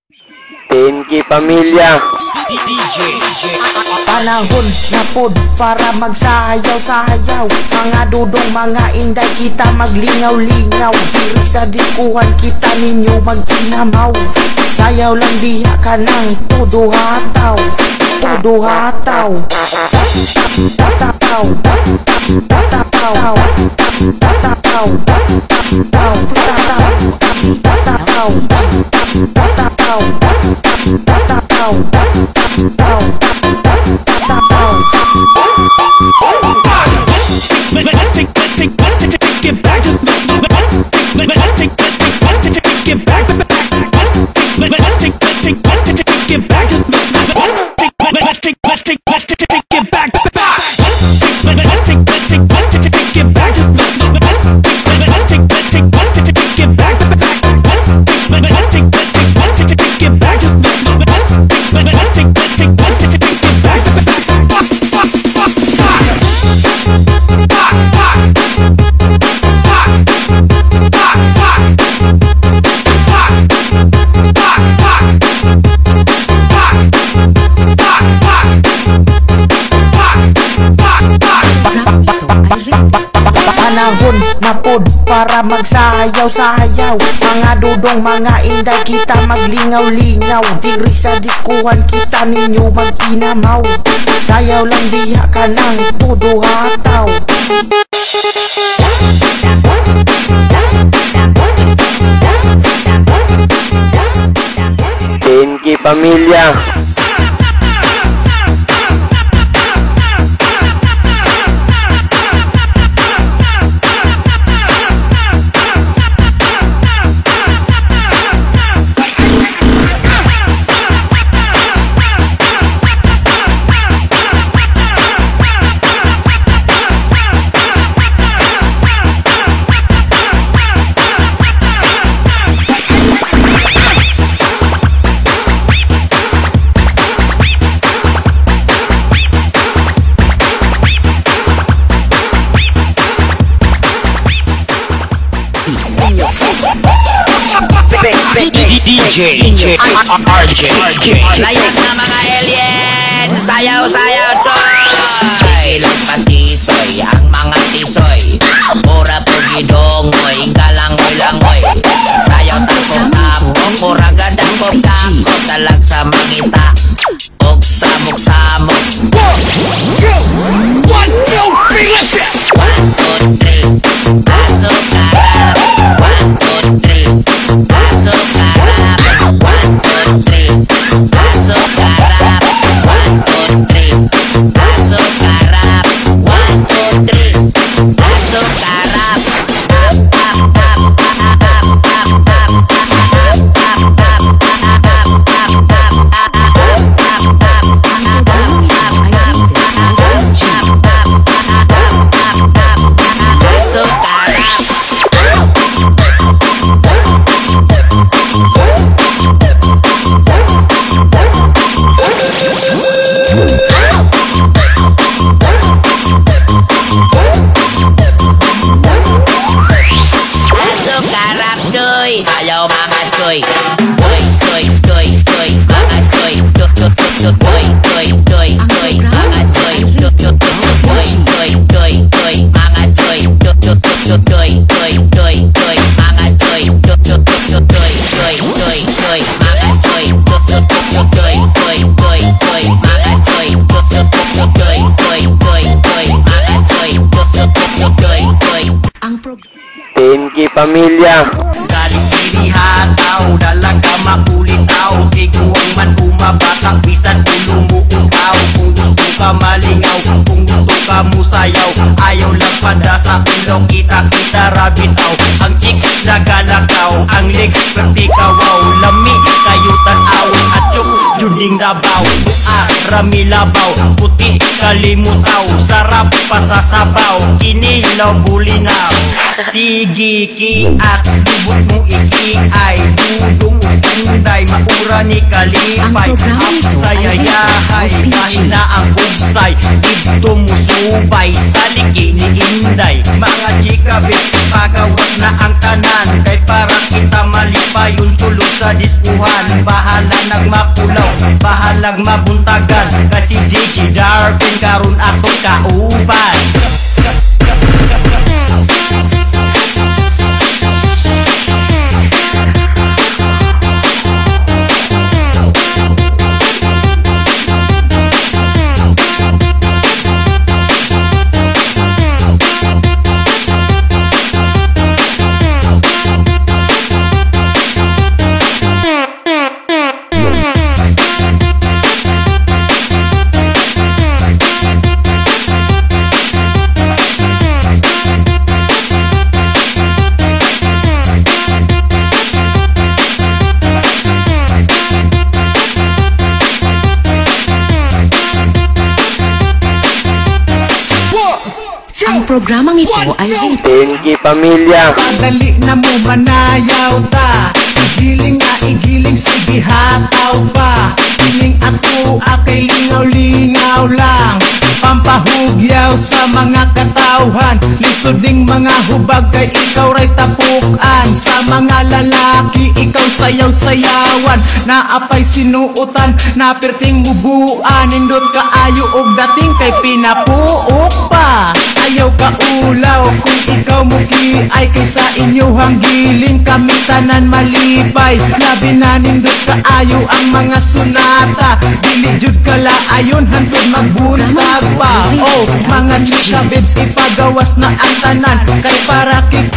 Pinky Pamilya. Panahon na pod para magsayaw-sayaw. Mga dudong, mga inday, kita maglingaw-lingaw. Diri sa diskuhan kita ninyo mag-inamaw. Sayaw lang diha ka ng todo hataw. Todo hataw. Tataw. Tataw. Tataw. Panahon na pod para magsayaw-sayaw. Mga dudong, mga inday, kita maglingaw-lingaw. Diri sa diskuhan kita ninyo mag-inamaw. Sayaw lang diha ka ng todo hataw. Pinky Pamilya. DJ RJ. Layak na mga alien, sayaw-sayaw choy. Ilang patisoy, ang mga tisoy. Pura pugidongoy, galangoy-langoy. Sayaw takot-tapok, pura gadakot-kakot. Talag sa mangita, og samok-samok. 1, 2, 3, let's go! 1, 2, 3, pasok karap. 1, 2, 3, pasok karap. 1, 2, 3, pasok karap. 1, 2, 3, pasok karap. 1, 2, 3, pasok karap. Sayaw mga choy, choy, choy, choy, choy, mga choy, choy, choy, choy, choy, choy, choy, mga choy, choy, choy, choy, choy, choy, choy, mga choy, choy, choy, choy, choy, choy, choy, mga choy, choy, choy, choy, choy, choy, choy, mga choy, choy, choy, choy, choy, choy, choy, mga choy, choy, choy, choy, choy, choy, choy, mga choy, choy, choy, choy, choy. Pinky Pamilya. Hataw, dalang ka makulitaw. Iguang man bumabatang bisan ulo mo utaw. Kung gusto ka malingaw, kung gusto ka musayaw, ayaw lang panda sa ilong kita rabitaw. Ang chicks nagalakaw, ang legs pertikawaw. Lami kayo tanawin at chuk juning rabaw. Rami labaw, puti kalimutaw. Sarap pasasabaw, kinilaw bulinaw. Sige kiat, lubot mo ikiay. Dudong upunday, maura ni kalipay. Ang sayayahay, kahit na ang husay dito musubay sa liki ni Inday. Mga chika bitch, pagawas na ang tanan, kay para kita malipayon tulog sa diskuhan. Bahala nagmakulaw, bahalag mabuntagan, kasi DJ Darwin karon atong kauban. Ang programang ito ay Pinky Pamilya. Padali na mo manayaw ta, igiling nga igiling, sige hataw pa. Piling ato akay lingaw-lingaw lang, pampahugyaw sa mga katawhan. Lisod ding mga hubag kay ikaw ray tapukan. Sa mga lalaki ikaw sayaw-sayawan, naapay sinuutan, napirting mubuan. Nindot kaayo og dating kay pinapuok pa. Ayaw ka ulaw kung ikaw muki ay kaysa inyohang giling. Kami tanan malipay, labi na nindot kaayo ang mga sunata. Dili jud kala ayon hantod magbuntag pa. Oh, mga chika babes, ipagawas na ang tanan, kay para kik